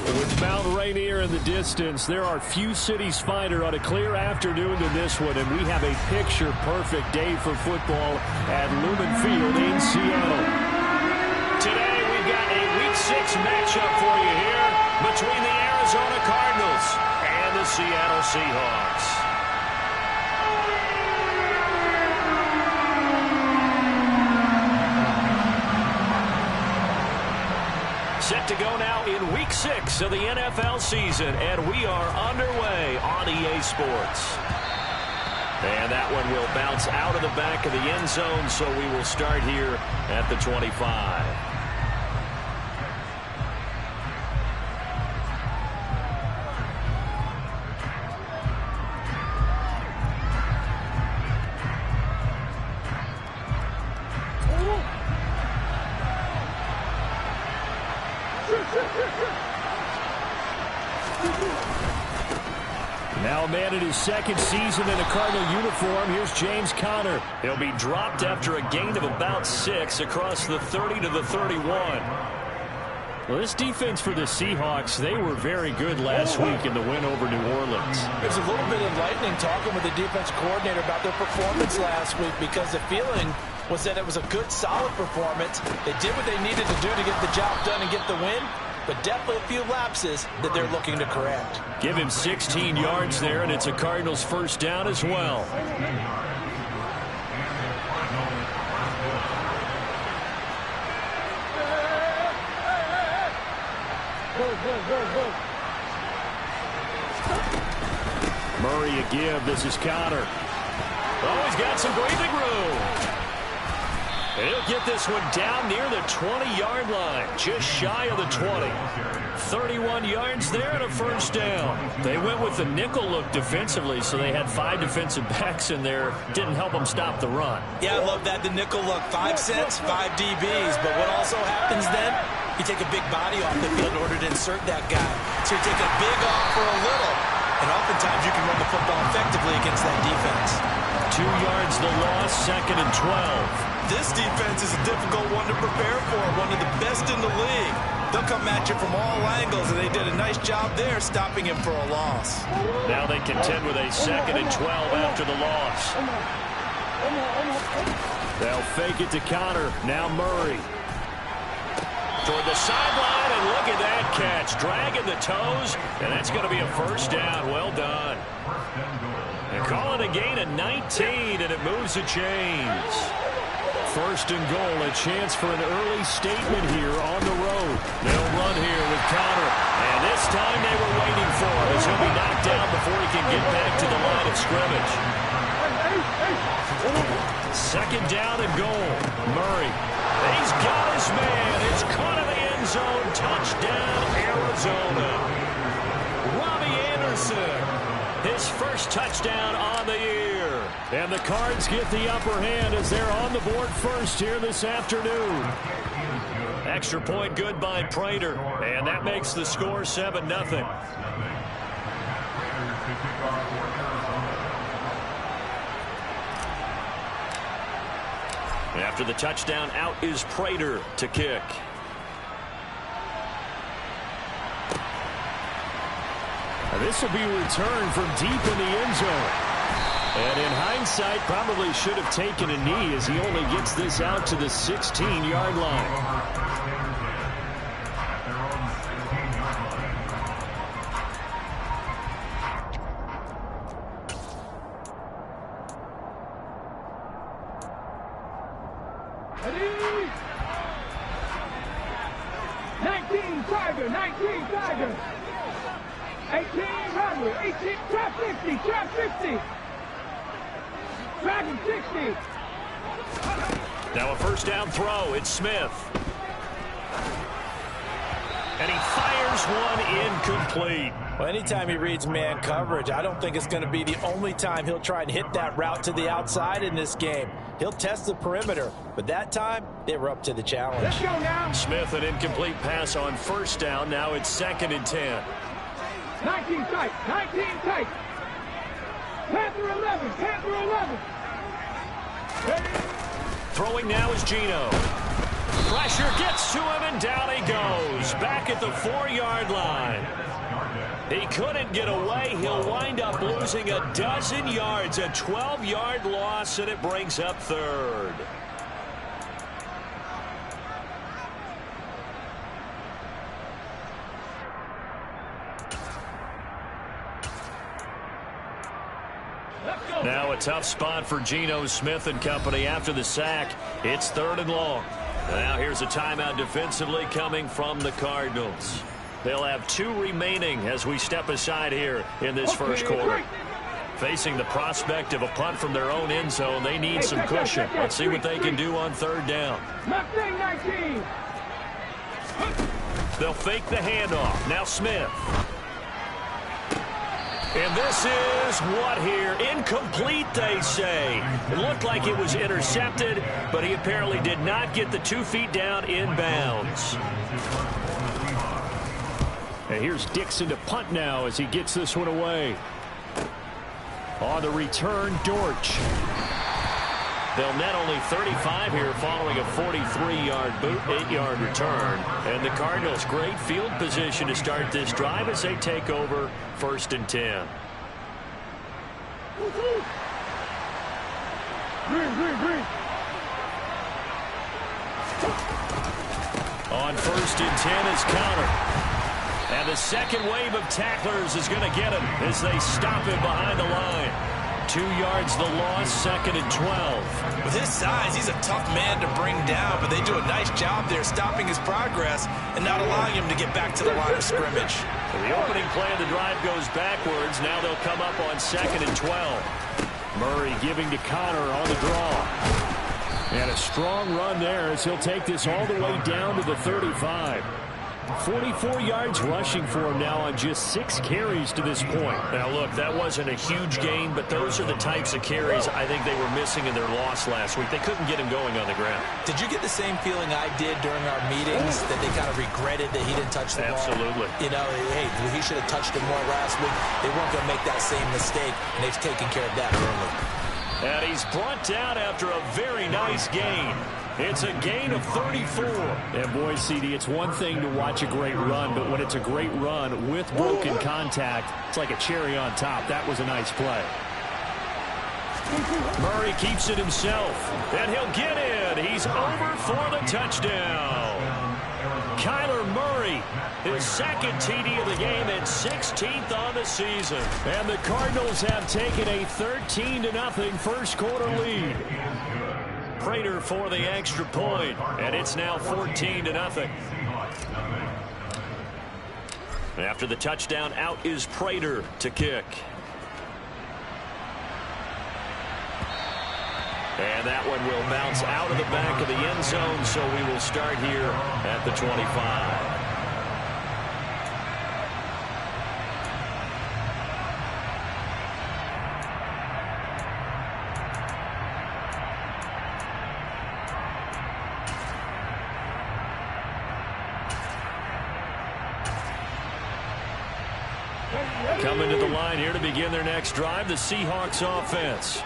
With Mount Rainier in the distance, there are few cities finer on a clear afternoon than this one, and we have a picture-perfect day for football at Lumen Field in Seattle. Today, we've got a Week 6 matchup for you here between the Arizona Cardinals and the Seattle Seahawks. Set to go now in Week 6 of the NFL season, and we are underway on EA Sports. And that one will bounce out of the back of the end zone, so we will start here at the 25. Now a man in his second season in a Cardinal uniform. Here's James Conner. He'll be dropped after a gain of about 6 across the 30 to the 31. Well, this defense for the Seahawks, they were very good last week in the win over New Orleans. It was a little bit enlightening talking with the defense coordinator about their performance last week, because the feeling was that it was a good, solid performance. They did what they needed to do to get the job done and get the win, but definitely a few lapses that they're looking to correct. Give him 16 yards there, and it's a Cardinals first down as well. Murray a give. This is Conner. Oh, he's got some breathing room. And he'll get this one down near the 20-yard line, just shy of the 20. 31 yards there and a first down. They went with the nickel look defensively, so they had 5 defensive backs in there. Didn't help them stop the run. Yeah, I love that, the nickel look. 5 sets, 5 DBs. But what also happens then, you take a big body off the field in order to insert that guy. So you take a big off for a little, and oftentimes you can run the football effectively against that defense. 2 yards the loss, 2nd and 12. This defense is a difficult one to prepare for, one of the best in the league. They'll come at you from all angles, and they did a nice job there stopping him for a loss. Now they contend with a 2nd and 12 after the loss. They'll fake it to Conner. Now Murray. Toward the sideline, and look at that catch. Dragging the toes, and that's going to be a first down. Well done. They call it a gain of 19, and it moves the chains. First and goal, a chance for an early statement here on the road. They'll run here with Conner, and this time they were waiting for him as he'll be knocked down before he can get back to the line of scrimmage. Second down and goal. Murray. He's got his man. It's caught in the end zone. Touchdown, Arizona. Robbie Anderson. His first touchdown on the year. And the Cards get the upper hand as they're on the board first here this afternoon. Extra point good by Prater. And that makes the score 7-0. After the touchdown, out is Prater to kick. This will be returned from deep in the end zone. And in hindsight, probably should have taken a knee as he only gets this out to the 16-yard line. Ready? 19 Tiger, 19 Tiger. 18 Runner, 18, trap 50, trap 50. Dragon 60. Now a first down throw. It's Smith. And he fires one incomplete. Well, anytime he reads man coverage, I don't think it's going to be the only time he'll try and hit that route to the outside in this game. He'll test the perimeter, but that time they were up to the challenge. Let's go now. Smith, an incomplete pass on first down. Now it's 2nd and 10. 19 tight, 19 tight. Panther 11, Panther 11. Ready? Throwing now is Geno. Pressure gets to him, and down he goes. Back at the 4-yard line. He couldn't get away. He'll wind up losing a dozen yards. A 12-yard loss, and it brings up third. Now a tough spot for Geno Smith and company after the sack. It's 3rd and long. Now here's a timeout defensively coming from the Cardinals. They'll have 2 remaining as we step aside here in this first quarter. Facing the prospect of a punt from their own end zone, they need some cushion. Let's see what they can do on 3rd down. They'll fake the handoff. Now Smith. And this is what here? Incomplete, they say. It looked like it was intercepted, but he apparently did not get the 2 feet down inbounds. And here's Dixon to punt now as he gets this one away. On the return, Dortch. They'll net only 35 here following a 43-yard boot, 8-yard return. And the Cardinals, great field position to start this drive as they take over 1st and 10. On 1st and 10 is Counter. And the second wave of tacklers is going to get him as they stop him behind the line. 2 yards the loss, 2nd and 12. With his size, he's a tough man to bring down, but they do a nice job there stopping his progress and not allowing him to get back to the line of scrimmage. The opening play of the drive goes backwards. Now they'll come up on 2nd and 12. Murray giving to Connor on the draw. And a strong run there as he'll take this all the way down to the 35. 44 yards rushing for him now on just 6 carries to this point. Now, look, that wasn't a huge gain, but those are the types of carries I think they were missing in their loss last week. They couldn't get him going on the ground. Did you get the same feeling I did during our meetings, that they kind of regretted that he didn't touch the ball? Absolutely. You know, hey, he should have touched it more last week. They weren't going to make that same mistake, and they've taken care of that early. And he's brought down after a very nice gain. It's a gain of 34. And boy, CD, it's one thing to watch a great run, but when it's a great run with broken contact, it's like a cherry on top. That was a nice play. Murray keeps it himself, and he'll get in. He's over for the touchdown. Kyler Murray, his 2nd TD of the game and 16th on the season. And the Cardinals have taken a 13-0 first quarter lead. Prater for the extra point, and it's now 14-0. After the touchdown, out is Prater to kick. And that one will bounce out of the back of the end zone, so we will start here at the 25. Coming to the line here to begin their next drive, the Seahawks offense.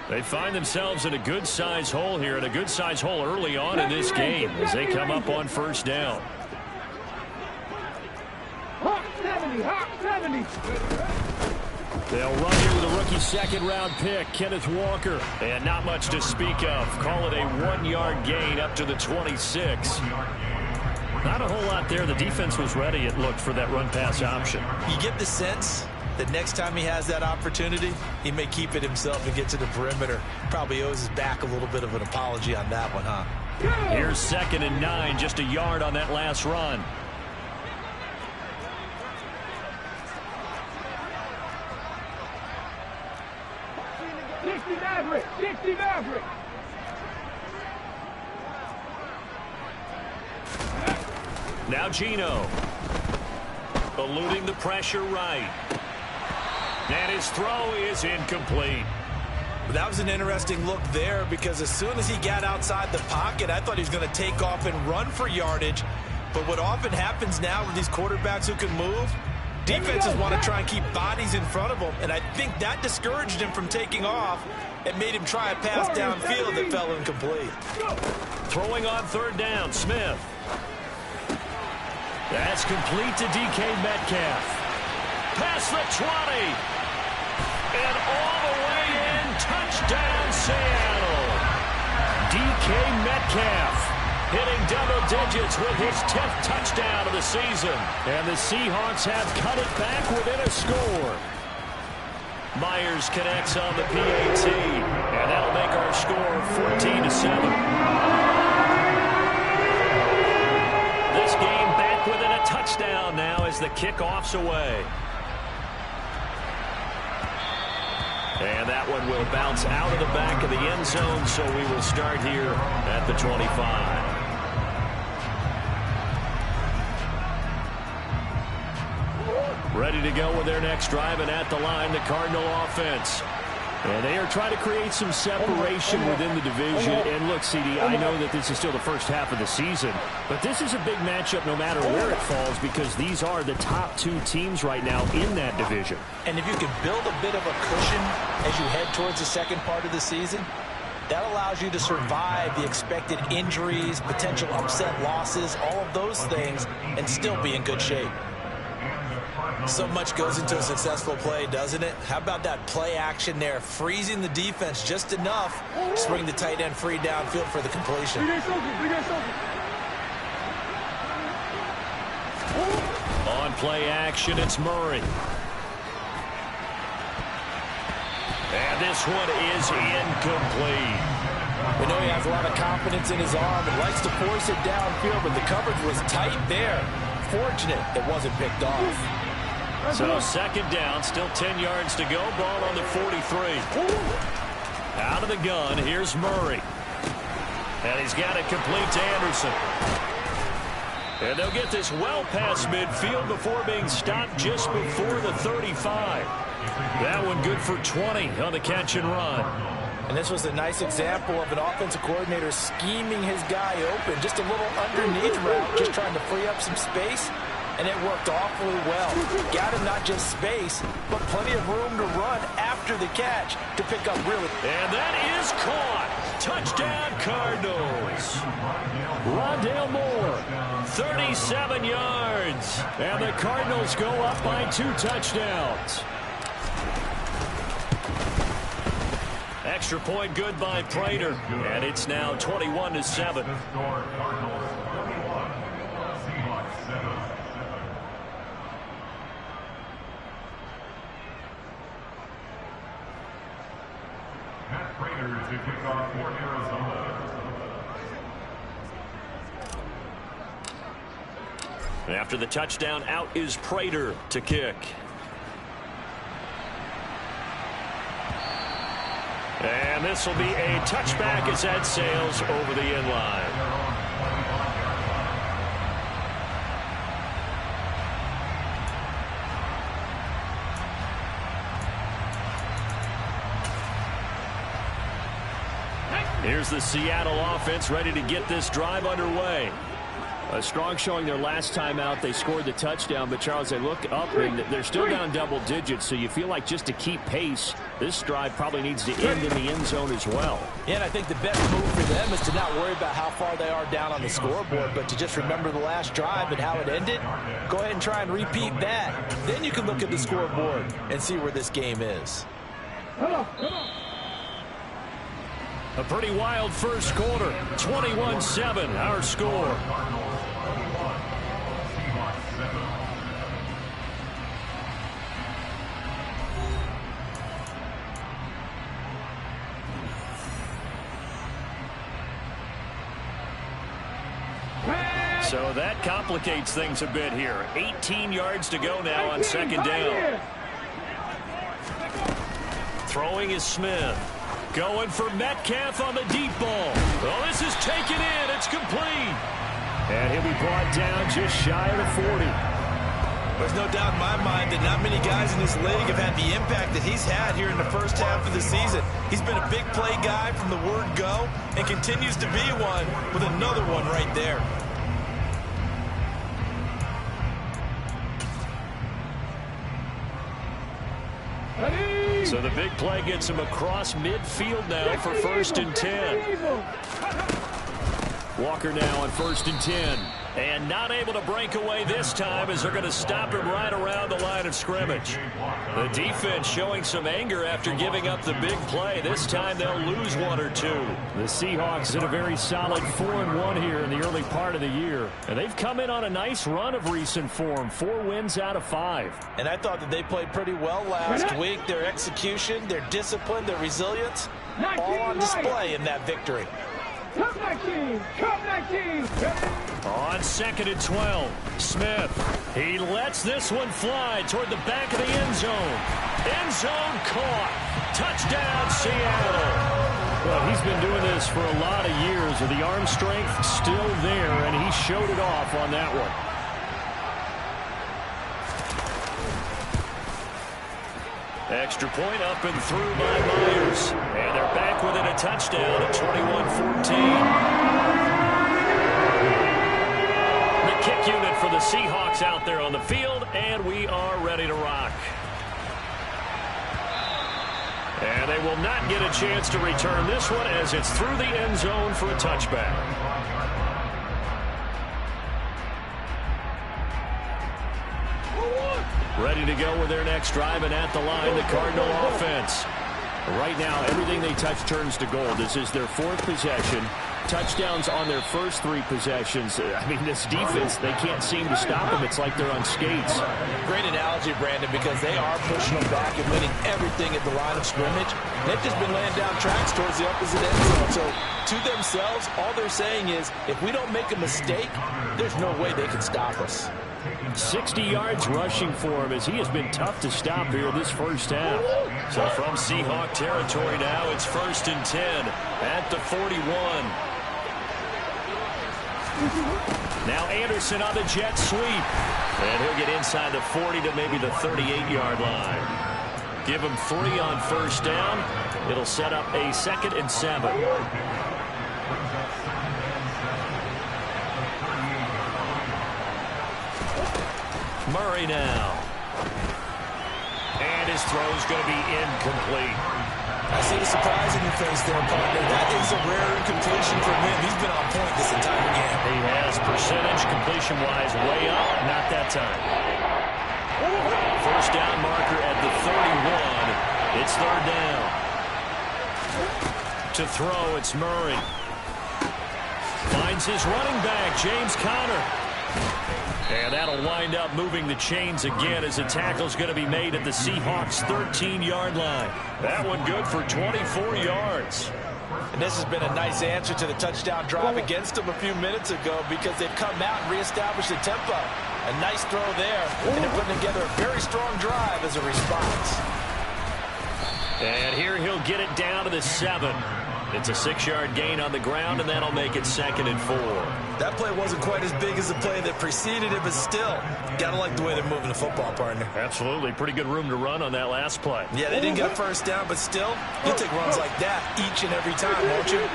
They find themselves in a good-sized hole here, and a good-sized hole early on in this game as they come up on 1st down. Hawk 70, Hawk 70. They'll run here with a rookie 2nd-round pick, Kenneth Walker. And not much to speak of. Call it a 1-yard gain up to the 26. Not a whole lot there. The defense was ready, it looked, for that run-pass option. You get the sense that next time he has that opportunity, he may keep it himself and get to the perimeter. Probably owes his back a little bit of an apology on that one, huh? Here's 2nd and 9, just a yard on that last run. Dixie Maverick. Now Geno. Eluding the pressure right. And his throw is incomplete. That was an interesting look there, because as soon as he got outside the pocket, I thought he was going to take off and run for yardage. But what often happens now with these quarterbacks who can move, Defenses want to try and keep bodies in front of him, and I think that discouraged him from taking off and made him try a pass downfield that fell incomplete. Throwing on third down, Smith. That's complete to DK Metcalf. Past the 20. And all the way in. Touchdown, Seattle. DK Metcalf hitting double digits with his 10th touchdown of the season. And the Seahawks have cut it back within a score. Myers connects on the PAT. And that'll make our score 14-7. This game back within a touchdown now as the kickoff's away. And that one will bounce out of the back of the end zone, so we will start here at the 25. Ready to go with their next drive, and at the line, the Cardinal offense. And they are trying to create some separation within the division. And look, CD, I know that this is still the first half of the season, but this is a big matchup no matter where it falls because these are the top two teams right now in that division. And if you can build a bit of a cushion as you head towards the second part of the season, that allows you to survive the expected injuries, potential upset losses, all of those things, and still be in good shape. So much goes into a successful play, doesn't it? How about that play action there, freezing the defense just enough to bring the tight end free downfield for the completion. On play action, it's Murray. And this one is incomplete. We know he has a lot of confidence in his arm and likes to force it downfield, but the coverage was tight there. Fortunate it wasn't picked off. So second down, still 10 yards to go. Ball on the 43. Out of the gun, here's Murray. And he's got it complete to Anderson. And they'll get this well past midfield before being stopped just before the 35. That one good for 20 on the catch and run. And this was a nice example of an offensive coordinator scheming his guy open. Just a little underneath route, just trying to free up some space. And it worked awfully well. Got him not just space, but plenty of room to run after the catch to pick up really. And that is caught. Touchdown, Cardinals. Rondale Moore, 37 yards. And the Cardinals go up by 2 touchdowns. Extra point good by Prater. And it's now 21-7. To kick off for Arizona. After the touchdown, out is Prater to kick. And this will be a touchback as that sails over the end line. Here's the Seattle offense ready to get this drive underway. A strong showing their last time out. They scored the touchdown, but Charles, they look up and they're still down double digits, so you feel like just to keep pace, this drive probably needs to end in the end zone as well. Yeah, and I think the best move for them is to not worry about how far they are down on the scoreboard, but to just remember the last drive and how it ended. Go ahead and try and repeat that. Then you can look at the scoreboard and see where this game is. A pretty wild first quarter. 21-7, our score. So that complicates things a bit here. 18 yards to go now on second down. Throwing is Smith. Going for Metcalf on the deep ball. Oh, this is taken in. It's complete. And he'll be brought down just shy of the 40. There's no doubt in my mind that not many guys in this league have had the impact that he's had here in the first half of the season. He's been a big play guy from the word go and continues to be one with another one right there. So the big play gets him across midfield now for 1st and 10. Walker now on 1st and 10. And not able to break away this time as they're going to stop him right around the line of scrimmage. The defense showing some anger after giving up the big play. This time they'll lose 1 or 2. The Seahawks in a very solid 4-1 here in the early part of the year. And they've come in on a nice run of recent form. 4 wins out of 5. And I thought that they played pretty well last week. Their execution, their discipline, their resilience, all on display in that victory. Come 19! Come 19! On 2nd and 12, Smith. He lets this one fly toward the back of the end zone. End zone caught. Touchdown, Seattle. Well, he's been doing this for a lot of years with the arm strength still there, and he showed it off on that one. Extra point up and through by Myers. And they're back within a touchdown at 21-14. The kick unit for the Seahawks out there on the field, and we are ready to rock. And they will not get a chance to return this one as it's through the end zone for a touchback. Ready to go with their next drive, and at the line, the Cardinal offense. Right now, everything they touch turns to gold. This is their 4th possession. Touchdowns on their first 3 possessions. I mean, this defense, they can't seem to stop them. It's like they're on skates. Great analogy, Brandon, because they are pushing them back and winning everything at the line of scrimmage. They've just been laying down tracks towards the opposite end zone. So, to themselves, all they're saying is, if we don't make a mistake, there's no way they can stop us. 60 yards rushing for him as he has been tough to stop here this first half. So from Seahawk territory now, it's 1st and 10 at the 41. Now Anderson on the jet sweep. And he'll get inside the 40 to maybe the 38-yard line. Give him 3 on 1st down. It'll set up a 2nd and 7. Murray now. And his throw's going to be incomplete. I see the surprise in your face there, partner. That is a rare incompletion for him. He's been on point this entire game. He has percentage completion-wise way up. Not that time. 1st down marker at the 31. It's 3rd down. To throw, it's Murray. Finds his running back, James Conner. And that'll wind up moving the chains again as the tackle's going to be made at the Seahawks' 13-yard line. That one good for 24 yards. And this has been a nice answer to the touchdown drive against them a few minutes ago because they've come out and reestablished the tempo. A nice throw there, and they're putting together a very strong drive as a response. And here he'll get it down to the 7. It's a 6-yard gain on the ground, and that'll make it 2nd and 4. That play wasn't quite as big as the play that preceded it, but still, gotta like the way they're moving the football, partner. Absolutely. Pretty good room to run on that last play. Yeah, they didn't get a 1st down, but still, you'll take runs like that each and every time, won't you?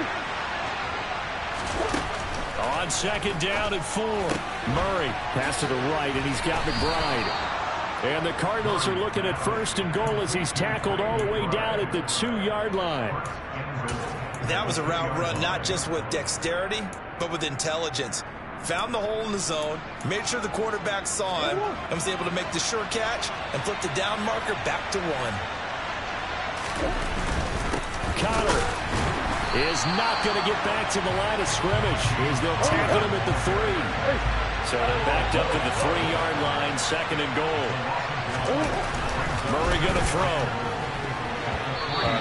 On 2nd down and 4. Murray pass to the right, and he's got McBride. And the Cardinals are looking at 1st and goal as he's tackled all the way down at the 2-yard line. That was a route run not just with dexterity, but with intelligence. Found the hole in the zone, made sure the quarterback saw him, and was able to make the sure catch and flip the down marker back to 1. Conner is not going to get back to the line of scrimmage as they'll tackle him at the 3. So they're backed up to the 3-yard line, 2nd and goal. Murray going to throw.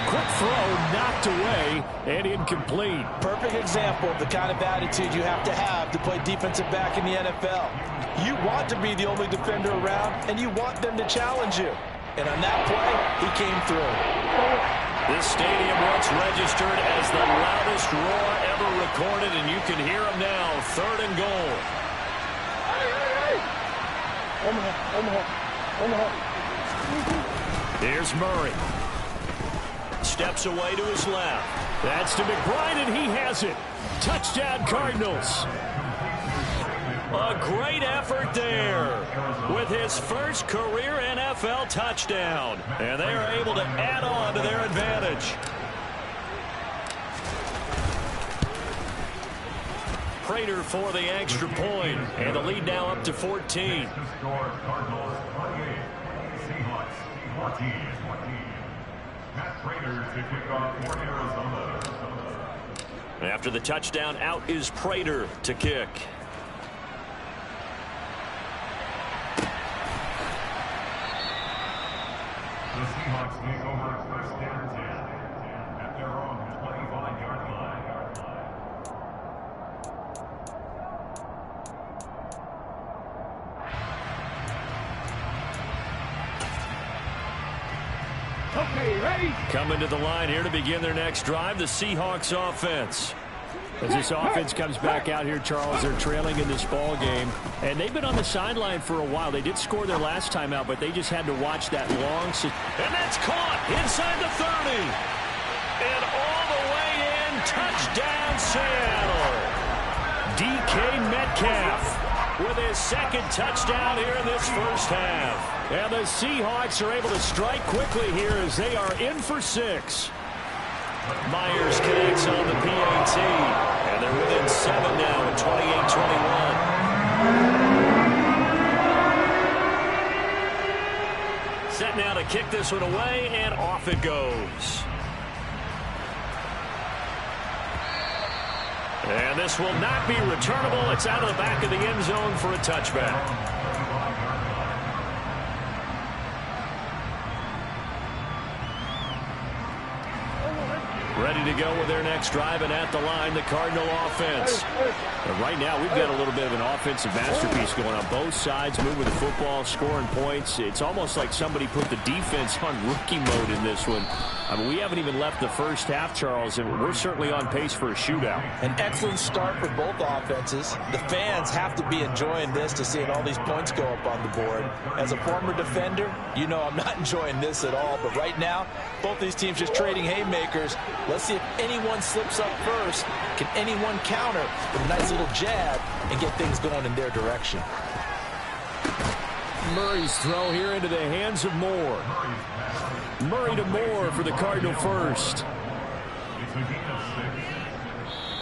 Quick throw knocked away and incomplete. Perfect example of the kind of attitude you have to play defensive back in the NFL. You want to be the only defender around, and you want them to challenge you. And on that play, he came through. This stadium once registered as the loudest roar ever recorded, and you can hear him now. 3rd and goal. Here's Murray. Steps away to his left. That's to McBride, and he has it. Touchdown, Cardinals. A great effort there with his first career NFL touchdown. And they are able to add on to their advantage. Prater for the extra point, and the lead now up to 14. Cardinals 28, Seahawks 14. Matt Prater to kick off for Arizona. After the touchdown, out is Prater to kick. The Seahawks take over first and 10 at their own 25-yard line. Okay, ready? Coming to the line here to begin their next drive, the Seahawks offense. As this offense comes back out here, Charles, they're trailing in this ball game. And they've been on the sideline for a while. They did score their last time out, but they just had to watch that long. And that's caught inside the 30. And all the way in, touchdown Seattle. DK Metcalf with his second touchdown here in this first half. And the Seahawks are able to strike quickly here as they are in for 6. Myers connects on the PAT, and they're within 7 now at 28-21. Set now to kick this one away, and off it goes. And this will not be returnable. It's out of the back of the end zone for a touchback. Ready to go with their next drive, and at the line, the Cardinal offense. And right now, we've got a little bit of an offensive masterpiece going on. Both sides moving the football, scoring points. It's almost like somebody put the defense on rookie mode in this one. I mean, we haven't even left the first half, Charles, and we're certainly on pace for a shootout. An excellent start for both offenses. The fans have to be enjoying this to seeing all these points go up on the board. As a former defender, you know I'm not enjoying this at all. But right now, both these teams just trading haymakers. Let's see if anyone slips up first. Can anyone counter with a nice little jab and get things going in their direction? Murray's throw here into the hands of Moore. Murray to Moore for the Cardinal first.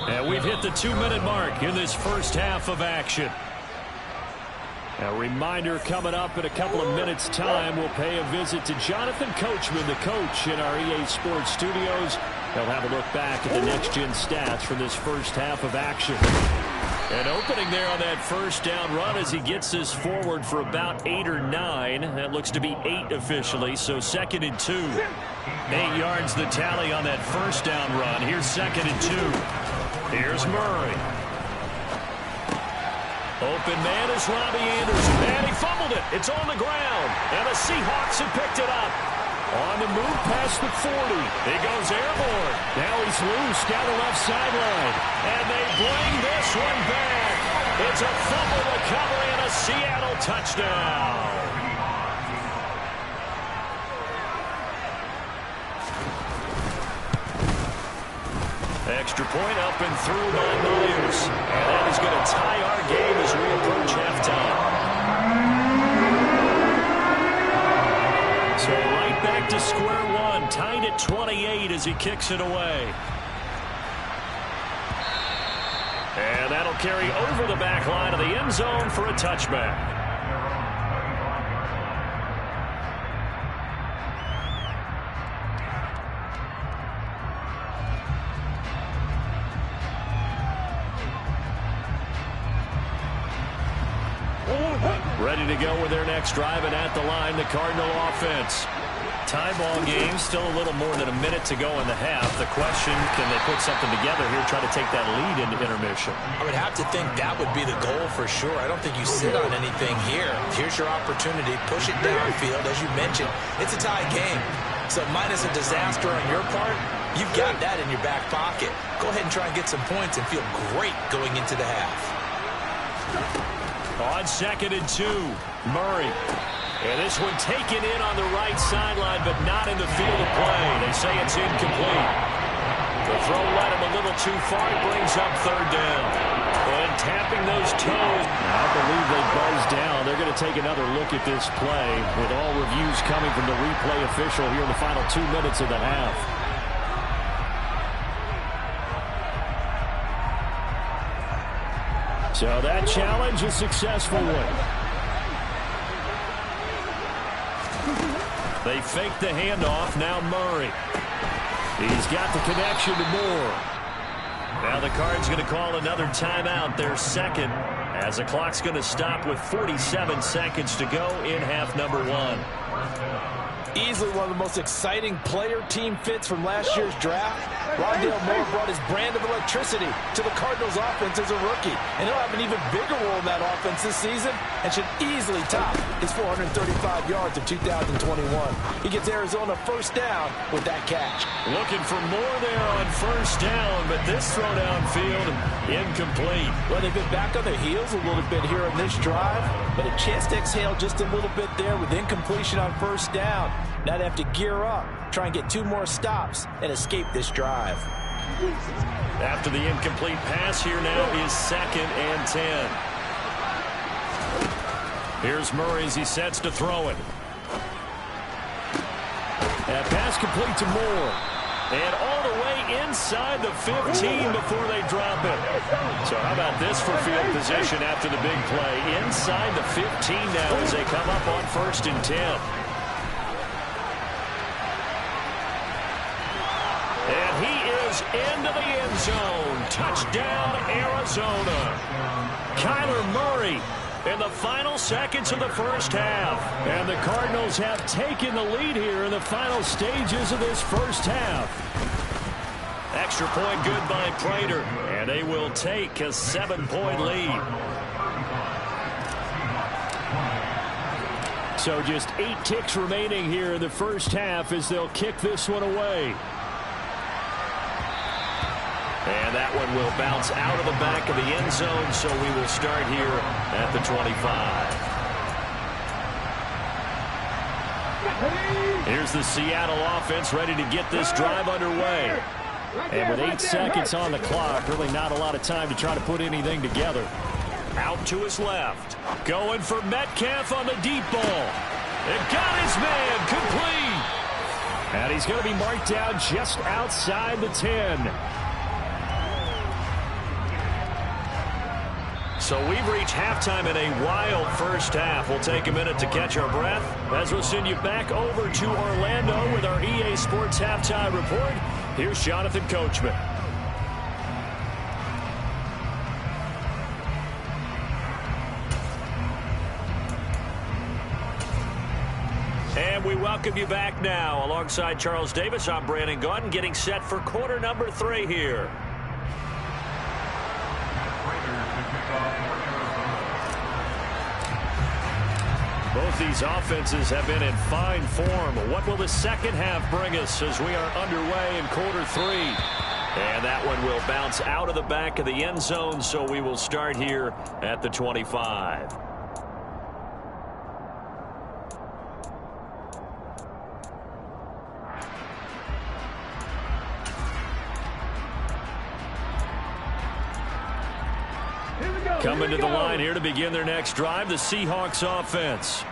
And we've hit the 2-minute mark in this first half of action. A reminder coming up in a couple of minutes' time, we'll pay a visit to Jonathan Coachman, the coach in our EA Sports studios. He'll have a look back at the next-gen stats from this first half of action. And opening there on that first down run as he gets this forward for about 8 or 9. That looks to be 8 officially, so 2nd and 2. 8 yards the tally on that first down run. Here's 2nd and 2. Here's Murray. Open man is Robbie Anderson. And he fumbled it. It's on the ground. And the Seahawks have picked it up. On the move past the 40. He goes airborne. Now he's loose down the left sideline. And they bring this one back. It's a fumble recovery and a Seattle touchdown. Extra point up and through by Myers. And that is going to tie our game as we approach halftime. So right back to square one, tied at 28 as he kicks it away. And that'll carry over the back line of the end zone for a touchback. Ready to go with their next drive, and at the line, the Cardinal offense. Tie ball game, still a little more than a minute to go in the half. The question, can they put something together here, try to take that lead into intermission? I would have to think that would be the goal for sure. I don't think you sit on anything here. Here's your opportunity. Push it downfield. As you mentioned, it's a tie game. So minus a disaster on your part, you've got that in your back pocket. Go ahead and try and get some points and feel great going into the half. On 2nd and 2, Murray. And this one taken in on the right sideline, but not in the field of play. They say it's incomplete. The throw led him a little too far. It brings up 3rd down. And tapping those toes. I believe they buzzed down. They're going to take another look at this play with all reviews coming from the replay official here in the final 2 minutes of the half. So that challenge, a successful one. They fake the handoff. Now Murray. He's got the connection to Moore. Now the Cards going to call another timeout, their second, as the clock's going to stop with 47 seconds to go in half number 1. Easily one of the most exciting player-team fits from last year's draft. Rondale Moore brought his brand of electricity to the Cardinals offense as a rookie. And he'll have an even bigger role in that offense this season and should easily top his 435 yards of 2021. He gets Arizona first down with that catch. Looking for more there on first down, but this throw downfield incomplete. Well, they've been back on their heels a little bit here on this drive, but a chance to exhale just a little bit there with incompletion on first down. Now they have to gear up, try and get 2 more stops, and escape this drive. After the incomplete pass, here now is 2nd and 10. Here's Murray as he sets to throw it. That pass complete to Moore. And all the way inside the 15 before they drop it. So how about this for field position after the big play? Inside the 15 now as they come up on 1st and 10. And he is into the end zone. Touchdown, Arizona. Kyler Murray in the final seconds of the first half. And the Cardinals have taken the lead here in the final stages of this first half. Extra point good by Prater. And they will take a 7-point lead. So just 8 ticks remaining here in the first half as they'll kick this one away. And that one will bounce out of the back of the end zone, so we will start here at the 25. Here's the Seattle offense ready to get this drive underway. And with 8 seconds on the clock, really not a lot of time to try to put anything together. Out to his left. Going for Metcalf on the deep ball. And got his man complete. And he's going to be marked down just outside the 10. So we've reached halftime in a wild first half. We'll take a minute to catch our breath as we'll send you back over to Orlando with our EA Sports Halftime Report. Here's Jonathan Coachman. And we welcome you back now. Alongside Charles Davis, I'm Brandon Gaudin, getting set for quarter number 3 here. Both these offenses have been in fine form. What will the second half bring us as we are underway in quarter 3? And that one will bounce out of the back of the end zone, so we will start here at the 25. Coming to the line here to begin their next drive, the Seahawks offense.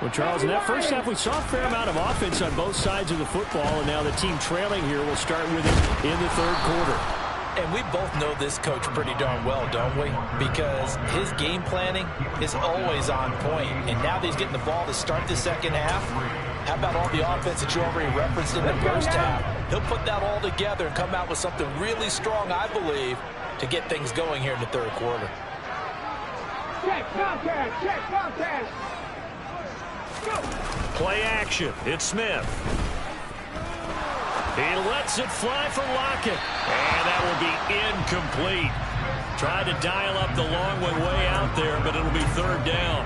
Well, Charles, in that first half, we saw a fair amount of offense on both sides of the football, and now the team trailing here will start with it in the 3rd quarter. And we both know this coach pretty darn well, don't we? Because his game planning is always on point. And now that he's getting the ball to start the second half, how about all the offense that you already referenced in the first half? He'll put that all together and come out with something really strong, I believe, to get things going here in the 3rd quarter. Check contact, check contact. Go. Play action. It's Smith. He lets it fly for Lockett. And that will be incomplete. Tried to dial up the long one way out there, but it'll be 3rd down.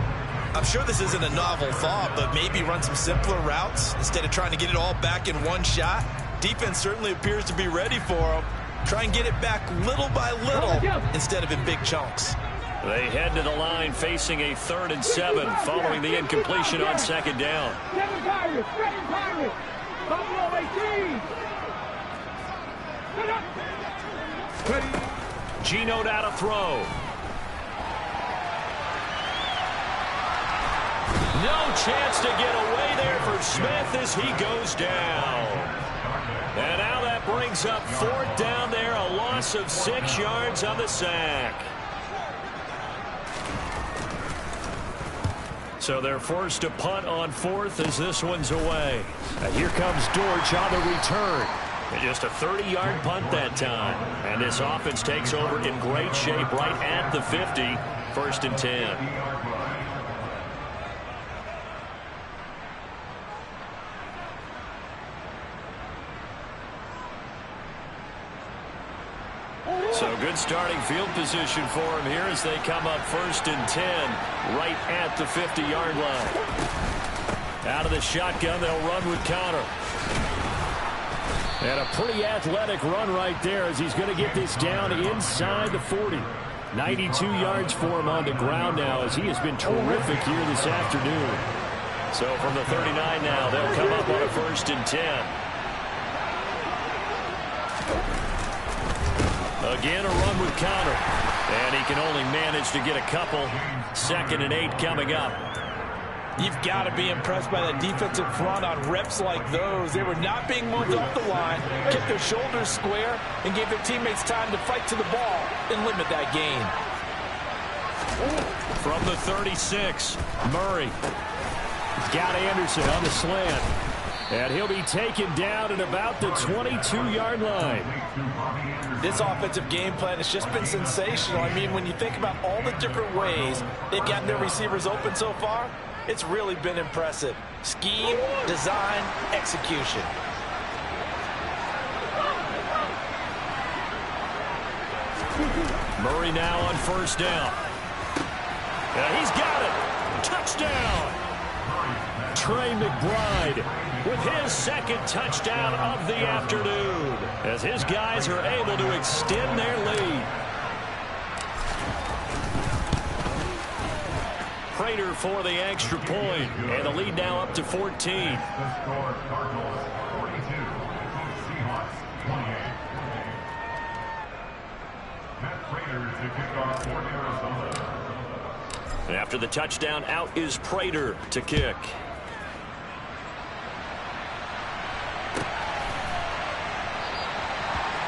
I'm sure this isn't a novel thought, but maybe run some simpler routes instead of trying to get it all back in one shot. Defense certainly appears to be ready for him. Try and get it back little by little instead of in big chunks. They head to the line facing a 3rd and 7 following the incompletion on 2nd down. 7 Pirates, 7 Pirates. Buffalo 18. Geno out to throw. No chance to get away there for Smith as he goes down. And now that brings up 4th down there, a loss of 6 yards on the sack. So they're forced to punt on 4th as this one's away. And here comes Dortch on the return. And just a 30-yard punt that time. And this offense takes over in great shape right at the 50. 1st and 10. So good starting field position for him here as they come up 1st and 10 right at the 50-yard line. Out of the shotgun, they'll run with Connor. And a pretty athletic run right there as he's going to get this down inside the 40. 92 yards for him on the ground now as he has been terrific here this afternoon. So from the 39 now, they'll come up on a 1st and 10. Again, a run with Connor. And he can only manage to get a couple. 2nd and 8 coming up. You've got to be impressed by that defensive front on reps like those. They were not being moved up the line, kept their shoulders square, and gave their teammates time to fight to the ball and limit that gain. From the 36, Murray. Got Anderson on the slant. And he'll be taken down at about the 22-yard line. This offensive game plan has just been sensational. I mean, when you think about all the different ways they've gotten their receivers open so far, it's really been impressive. Scheme, design, execution. Murray now on 1st down. And he's got it. Touchdown. Trey McBride with his 2nd touchdown of the afternoon as his guys are able to extend their lead. Prater for the extra point, and the lead now up to 14. The score, Cardinals 42, Seahawks 28. Matt Prater to kick off for Arizona. And after the touchdown, out is Prater to kick.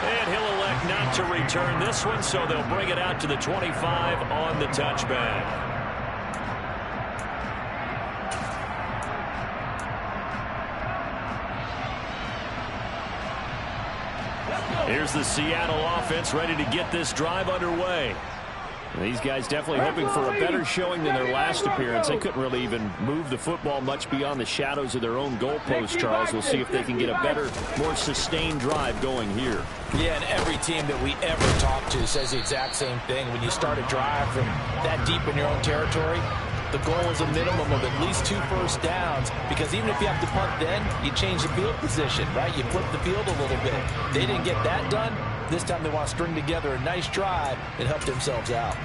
And he'll elect not to return this one, so they'll bring it out to the 25 on the touchback. Here's the Seattle offense ready to get this drive underway. These guys definitely hoping for a better showing than their last appearance. They couldn't really even move the football much beyond the shadows of their own goalpost, Charles. We'll see if they can get a better, more sustained drive going here. Yeah, and every team that we ever talk to says the exact same thing. When you start a drive from that deep in your own territory, the goal is a minimum of at least 2 first downs, because even if you have to punt then, you change the field position, right? You flip the field a little bit. They didn't get that done. This time they want to string together a nice drive and help themselves out.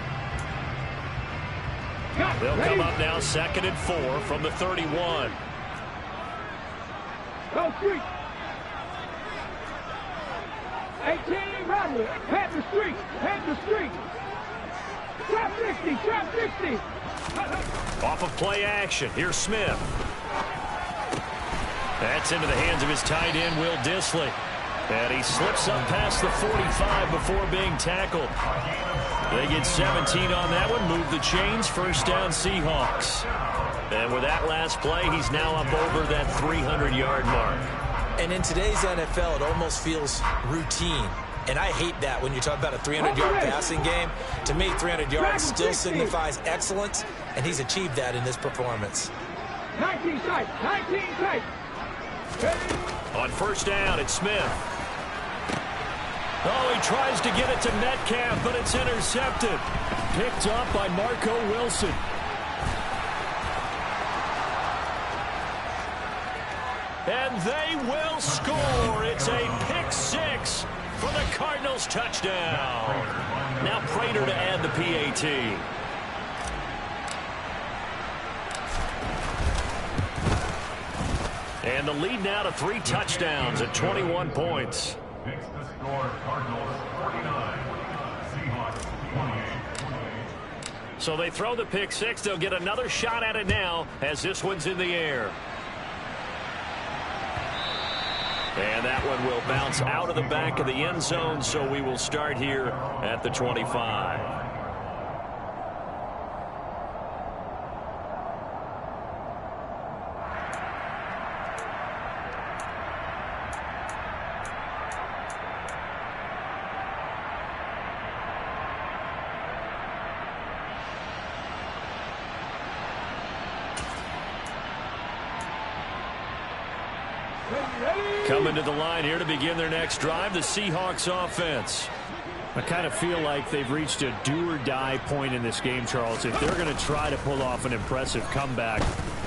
They'll come up now 2nd and 4 from the 31. Go street. 18, Rodley. Head the street. Head the street. Trap 60. Trap 60. Off of play action. Here's Smith. That's into the hands of his tight end, Will Dissly. And he slips up past the 45 before being tackled. They get 17 on that one. Move the chains. 1st down, Seahawks. And with that last play, he's now up over that 300-yard mark. And in today's NFL, it almost feels routine. And I hate that when you talk about a 300-yard passing game. To me, 300 yards still signifies excellence, and he's achieved that in this performance. 19 tight. 19 tight. On 1st down, it's Smith. Oh, he tries to get it to Metcalf, but it's intercepted. Picked up by Marco Wilson. And they will score. It's a pick 6 for the Cardinals touchdown. Now Prater to add the PAT. And the lead now to 3 touchdowns at 21 points. Makes the score Cardinals 49, Seahawks 28. So they throw the pick six. They'll get another shot at it now as this one's in the air. And that one will bounce out of the back of the end zone, so we will start here at the 25. Coming to the line here to begin their next drive, the Seahawks offense. I kind of feel like they've reached a do-or-die point in this game, Charles. If they're going to try to pull off an impressive comeback,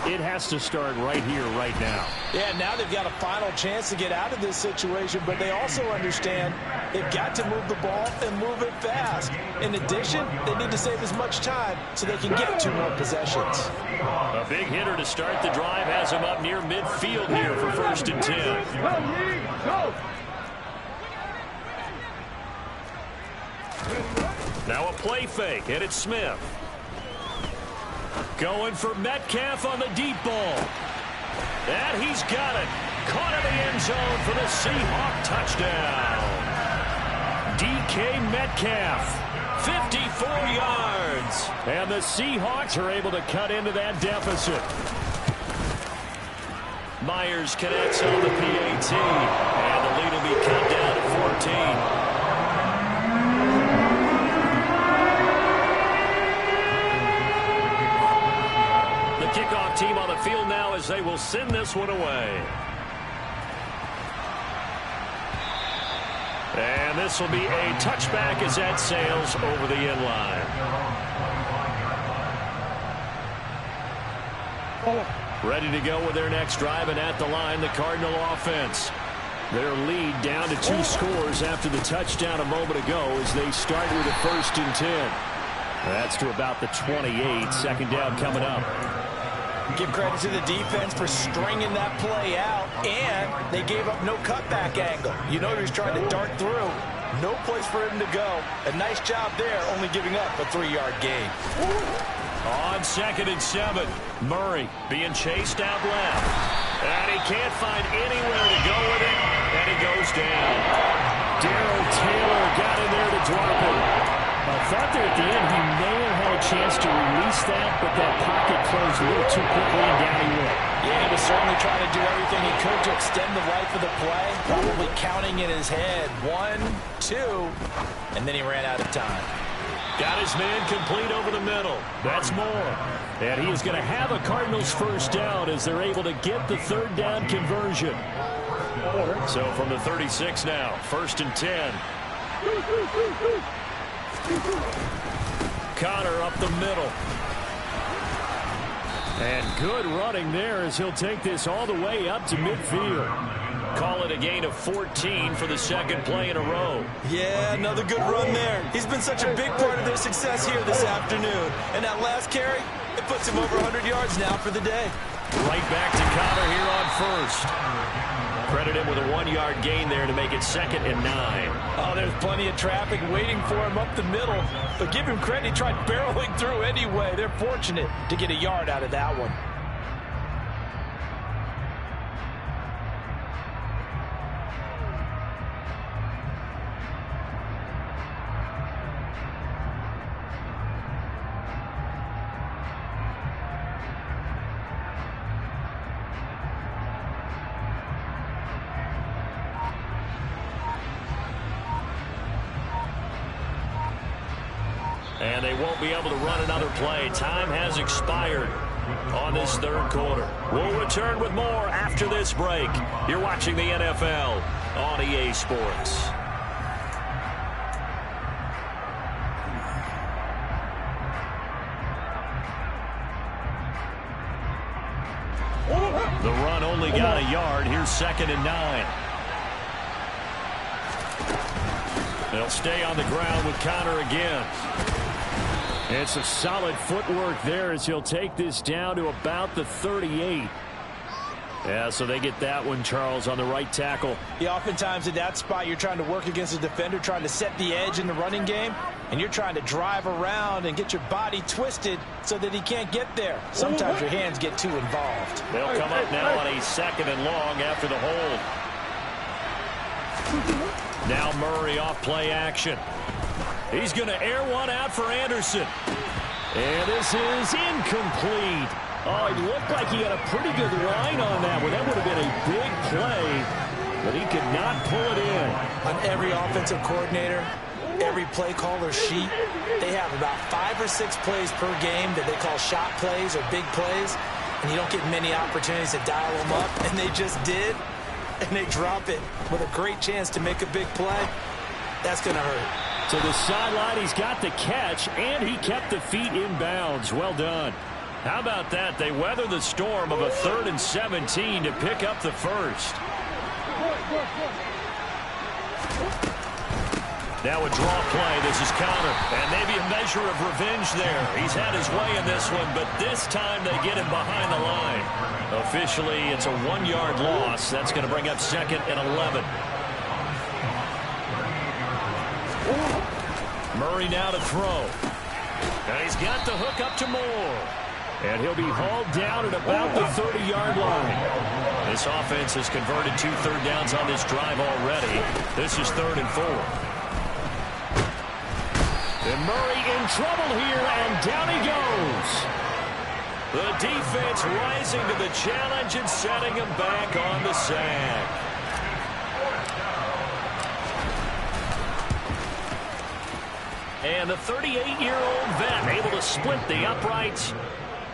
it has to start right here, right now. Yeah, now they've got a final chance to get out of this situation, but they also understand they've got to move the ball and move it fast. In addition, they need to save as much time so they can get 2 more possessions. A big hitter to start the drive has him up near midfield here for 1st and 10. Go! Now a play fake, and it's Smith. Going for Metcalf on the deep ball. And he's got it. Caught in the end zone for the Seahawk touchdown. DK Metcalf, 54 yards. And the Seahawks are able to cut into that deficit. Myers connects on the PAT. And the lead will be cut down to 14. Kickoff team on the field now as they will send this one away. And this will be a touchback as that sails over the end line. Ready to go with their next drive, and at the line, the Cardinal offense. Their lead down to 2 scores after the touchdown a moment ago as they start with a 1st and 10. That's to about the 28. 2nd down coming up. Give credit to the defense for stringing that play out, and they gave up no cutback angle. You know he was trying to dart through. No place for him to go. A nice job there, only giving up a 3-yard gain. On 2nd and 7, Murray being chased out left. And he can't find anywhere to go with it, and he goes down. Darrell Taylor got in there to drop it. I thought there at the end he may have had a chance to release that, but that pocket closed a little too quickly and down he went. Yeah, he was certainly trying to do everything he could to extend the life of the play, probably counting in his head 1, 2, and then he ran out of time. Got his man complete over the middle. That's more. And he is going to have a Cardinals 1st down as they're able to get the 3rd down conversion. So from the 36 now, 1st and 10. Connor up the middle. And good running there as he'll take this all the way up to midfield. Call it a gain of 14 for the 2nd play in a row. Yeah, another good run there. He's been such a big part of their success here this afternoon. And that last carry, it puts him over 100 yards now for the day. Right back to Connor here on 1st. Credit him with a 1-yard gain there to make it 2nd and 9. Oh, there's plenty of traffic waiting for him up the middle. But give him credit, he tried barreling through anyway. They're fortunate to get a yard out of that one. And they won't be able to run another play. Time has expired on this 3rd quarter. We'll return with more after this break. You're watching the NFL on EA Sports. The run only got a yard. Here's 2nd and 9. They'll stay on the ground with Connor again. It's a solid footwork there as he'll take this down to about the 38. Yeah, so they get that one, Charles, on the right tackle. Yeah, oftentimes in that spot, you're trying to work against a defender, trying to set the edge in the running game, and you're trying to drive around and get your body twisted so that he can't get there. Sometimes your hands get too involved. They'll come up now on a 2nd and long after the hold. Now Murray off play action. He's going to air one out for Anderson. And this is incomplete. Oh, it looked like he had a pretty good line on that one. That would have been a big play, but he could not pull it in. On every offensive coordinator, every play caller sheet, they have about 5 or 6 plays per game that they call shot plays or big plays, and you don't get many opportunities to dial them up, and they just did, and they drop it with a great chance to make a big play. That's going to hurt. To the sideline, he's got the catch, and he kept the feet in bounds. Well done. How about that? They weather the storm of a 3rd and 17 to pick up the first. Now a draw play. This is counter. And maybe a measure of revenge there. He's had his way in this one, but this time they get him behind the line. Officially, it's a 1-yard loss. That's going to bring up 2nd and 11. Murray now to throw. And he's got the hook up to Moore. And he'll be hauled down at about the 30-yard line. This offense has converted 2 third downs on this drive already. This is 3rd and 4. And Murray in trouble here, and down he goes. The defense rising to the challenge and setting him back on the sack. And the 38-year-old vet able to split the uprights.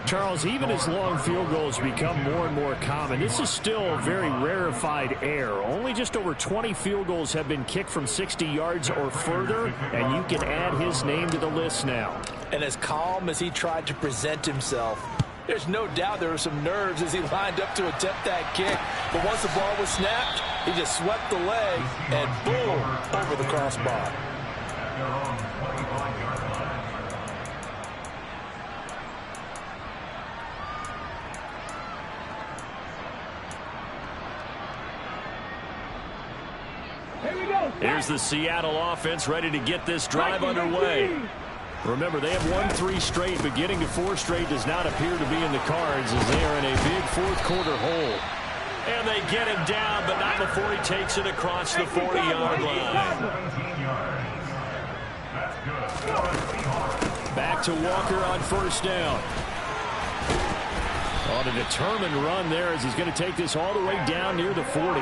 Charles, even as long field goals become more and more common, this is still a very rarefied air. Only just over 20 field goals have been kicked from 60 yards or further, and you can add his name to the list now. And as calm as he tried to present himself, there's no doubt there were some nerves as he lined up to attempt that kick. But once the ball was snapped, he just swept the leg and boom, over the crossbar. Here's the Seattle offense ready to get this drive underway. Remember, they have won 3 straight, but getting to 4 straight does not appear to be in the cards as they are in a big 4th quarter hole. And they get him down, but not before he takes it across the 40-yard line. Back to Walker on 1st down. On a determined run there as he's going to take this all the way down near the 40.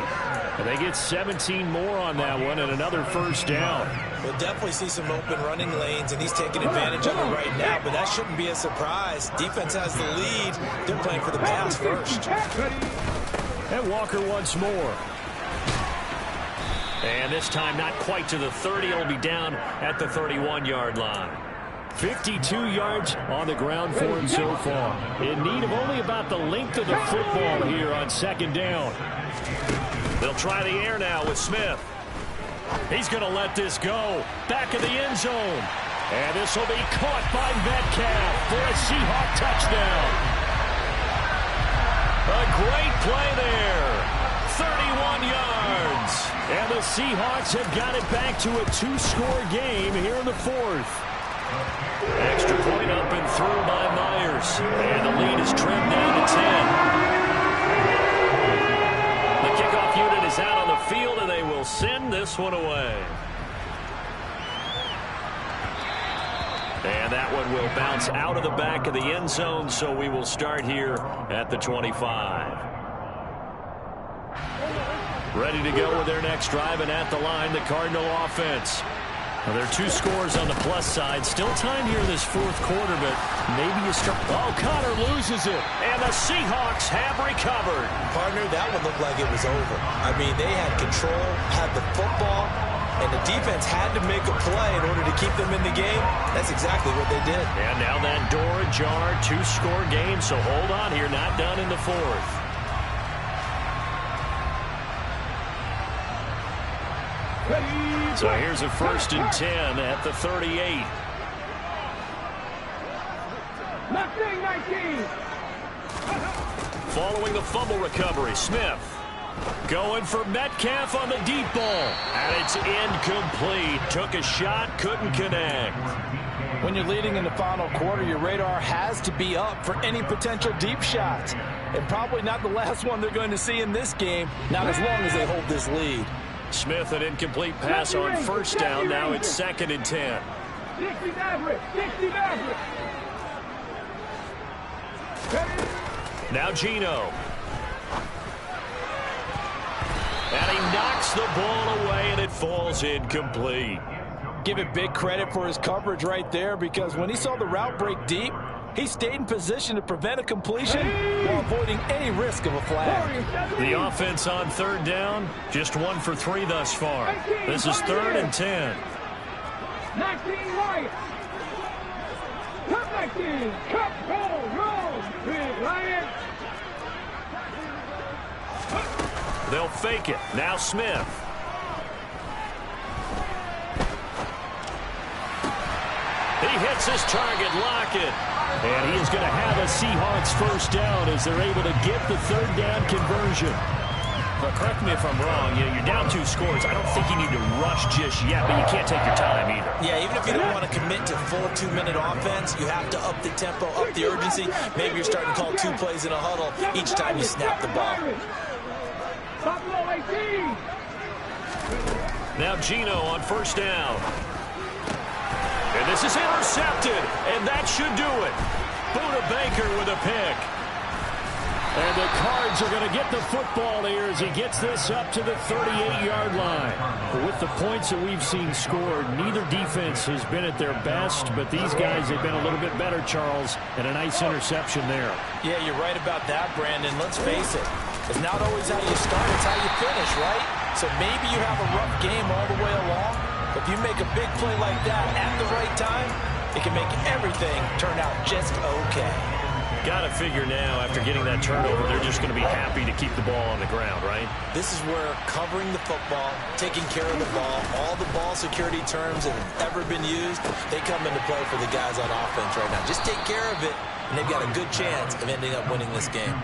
And they get 17 more on that one and another 1st down. We'll definitely see some open running lanes, and he's taking advantage of it right now, but that shouldn't be a surprise. Defense has the lead. They're playing for the pass first. And Walker once more. And this time not quite to the 30. It'll be down at the 31-yard line. 52 yards on the ground for him so far. In need of only about the length of the football here on 2nd down. They'll try the air now with Smith. He's going to let this go. Back of the end zone. And this will be caught by Metcalf for a Seahawk touchdown. A great play there. 31 yards. And the Seahawks have got it back to a 2-score game here in the 4th. Extra point up and through by Myers. And the lead is trimmed down to 10. The kickoff unit is out on the field, and they will send this one away. And that one will bounce out of the back of the end zone, so we will start here at the 25. Ready to go with their next drive, and at the line, the Cardinal offense. Well, there are 2 scores on the plus side. Still time here in this 4th quarter, but maybe you start. Oh, Connor loses it. And the Seahawks have recovered. Partner, that one looked like it was over. I mean, they had control, had the football, and the defense had to make a play in order to keep them in the game. That's exactly what they did. And now that door ajar, 2-score game, so hold on here. Not done in the 4th. So here's a 1st and 10 at the 38. Following the fumble recovery, Smith going for Metcalf on the deep ball. And it's incomplete. Took a shot, couldn't connect. When you're leading in the final quarter, your radar has to be up for any potential deep shots. And probably not the last one they're going to see in this game, not as long as they hold this lead. Smith, an incomplete pass on first down. Now it's 2nd and 10. 60 Maverick, 60 Maverick. Now Geno. And he knocks the ball away, and it falls incomplete. Give it big credit for his coverage right there, because when he saw the route break deep, he stayed in position to prevent a completion while avoiding any risk of a flag. The offense on 3rd down, just 1 for 3 thus far. This is 3rd and 10. 19 Lions. Come back in. Cut, roll. Big Lions. They'll fake it. Now Smith. He hits his target, Lockett. And he is going to have a Seahawks first down as they're able to get the 3rd down conversion. But correct me if I'm wrong, you're down 2 scores. I don't think you need to rush just yet, but you can't take your time either. Yeah, even if you don't want to commit to full 2-minute offense, you have to up the tempo, up the urgency. Maybe you're starting to call 2 plays in a huddle each time you snap the ball. Buffalo 18. Now Geno on first down. And this is intercepted, and that should do it. Buda Baker with a pick. And the Cards are going to get the football here as he gets this up to the 38-yard line. But with the points that we've seen scored, neither defense has been at their best, but these guys have been a little bit better, Charles, and a nice interception there. Yeah, you're right about that, Brandon. Let's face it. It's not always how you start, it's how you finish, right? So maybe you have a rough game all the way along, but if you make a big play like that at the right time, it can make everything turn out just okay. Got to figure now, after getting that turnover, they're just going to be happy to keep the ball on the ground, right? This is where covering the football, taking care of the ball, all the ball security terms that have ever been used, they come into play for the guys on offense right now. Just take care of it, and they've got a good chance of ending up winning this game.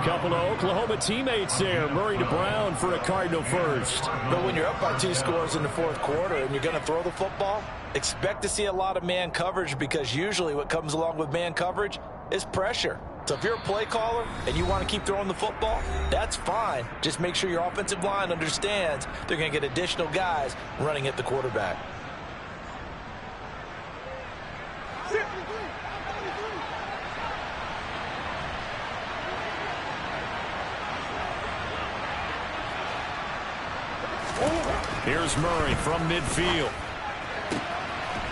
Couple of Oklahoma teammates there. Murray to Brown for a Cardinal first. But when you're up by 2 scores in the 4th quarter and you're going to throw the football, expect to see a lot of man coverage, because usually what comes along with man coverage is pressure. So if you're a play caller and you want to keep throwing the football, that's fine. Just make sure your offensive line understands they're going to get additional guys running at the quarterback. Here's Murray from midfield.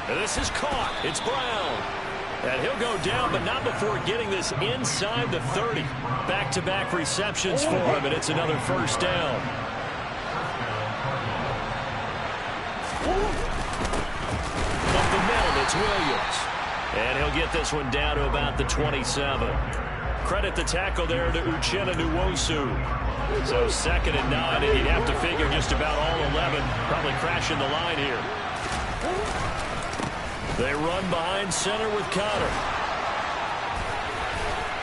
And this is caught. It's Brown. And he'll go down, but not before getting this inside the 30. Back-to-back receptions for him, and it's another first down. Up the middle, it's Williams. And he'll get this one down to about the 27. Credit the tackle there to Uchenna Nwosu. So 2nd and 9, and you'd have to figure just about all 11 probably crashing the line here. They run behind center with Conner.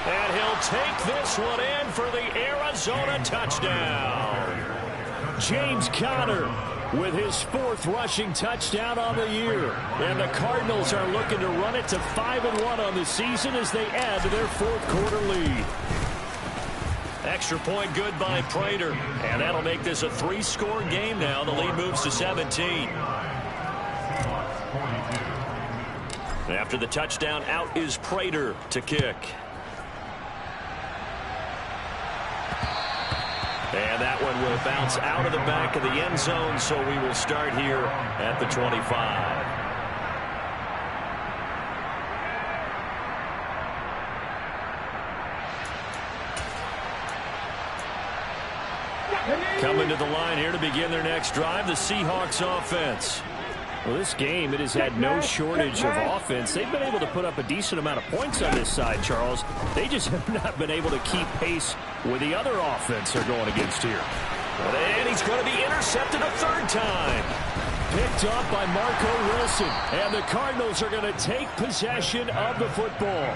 And he'll take this one in for the Arizona touchdown. James Conner with his 4th rushing touchdown on the year. And the Cardinals are looking to run it to 5-1 on the season as they add to their 4th quarter lead. Extra point good by Prater. And that'll make this a 3-score game now. The lead moves to 17. After the touchdown, out is Prater to kick. And that one will bounce out of the back of the end zone, so we will start here at the 25. Coming to the line here to begin their next drive, the Seahawks offense. Well, this game, it has had no shortage of offense. They've been able to put up a decent amount of points on this side, Charles. They just have not been able to keep pace with the other offense they're going against here. And he's going to be intercepted a 3rd time. picked up by Marco Wilson. And the Cardinals are going to take possession of the football.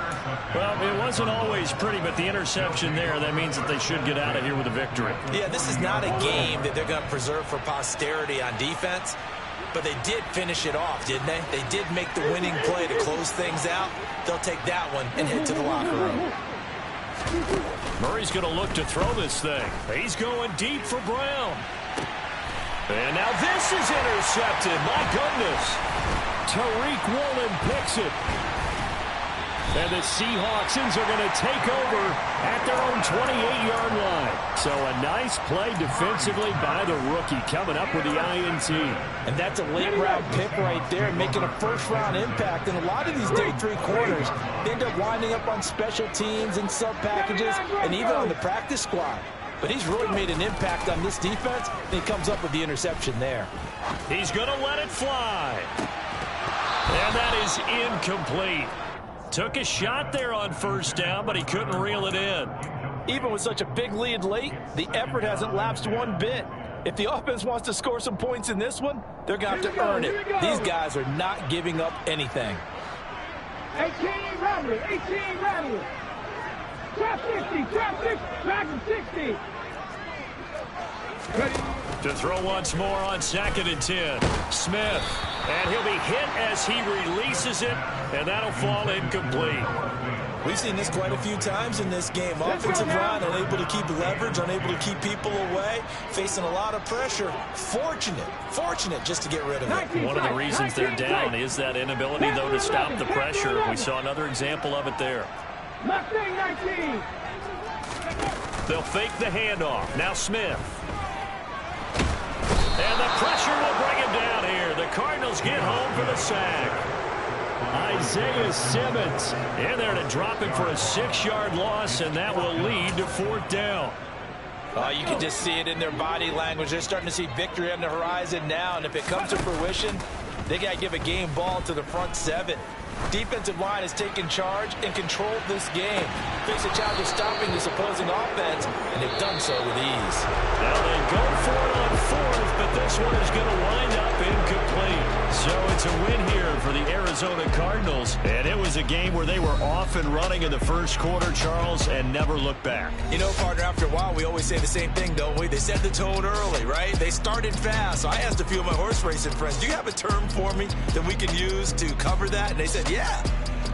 Well, it wasn't always pretty, but the interception there, that means that they should get out of here with a victory. Yeah, this is not a game that they're going to preserve for posterity on defense. But they did finish it off, didn't they? They did make the winning play to close things out. They'll take that one and head to the locker room. Murray's going to look to throw this thing. He's going deep for Brown. And now this is intercepted. My goodness. Tariq Woolen picks it. And the Seahawks are going to take over at their own 28-yard line. So a nice play defensively by the rookie, coming up with the INT. And that's a late-round pick right there, making a first-round impact. And a lot of these day 3 corners end up winding up on special teams and sub-packages and even on the practice squad. But he's really made an impact on this defense, and he comes up with the interception there. He's going to let it fly. And that is incomplete. Took a shot there on first down, but he couldn't reel it in. Even with such a big lead late, the effort hasn't lapsed one bit. If the offense wants to score some points in this one, they're going to have to earn it. These guys are not giving up anything. 18 Ramley, 18 Ramley. Trap 50, trap 60, back to 60. To throw once more on 2nd and 10. Smith. And he'll be hit as he releases it, and that'll fall incomplete. We've seen this quite a few times in this game. Offensive line unable to keep leverage, unable to keep people away, facing a lot of pressure. Fortunate just to get rid of it. One of the reasons they're down is that inability, though, to stop the pressure. We saw another example of it there. Mustang 19. They'll fake the handoff. Now Smith. And the pressure will bring him down here. The Cardinals get home for the sack. Isaiah Simmons in there to drop him for a 6-yard loss, and that will lead to 4th down. You can just see it in their body language. They're starting to see victory on the horizon now, and if it comes to fruition, they got to give a game ball to the front 7. Defensive line has taken charge and controlled this game. Face a challenge of stopping this opposing offense, and they've done so with ease. Now they go for it on 4th, but this one is going to wind up incomplete. So it's a win here for the Arizona Cardinals. And it was a game where they were off and running in the first quarter, Charles, and never looked back. You know, partner, after a while, we always say the same thing, don't we? They set the tone early, right? They started fast. So I asked a few of my horse racing friends, do you have a term for me that we can use to cover that? And they said, yeah.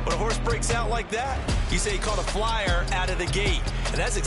When a horse breaks out like that, you say he caught a flyer out of the gate. And that's exactly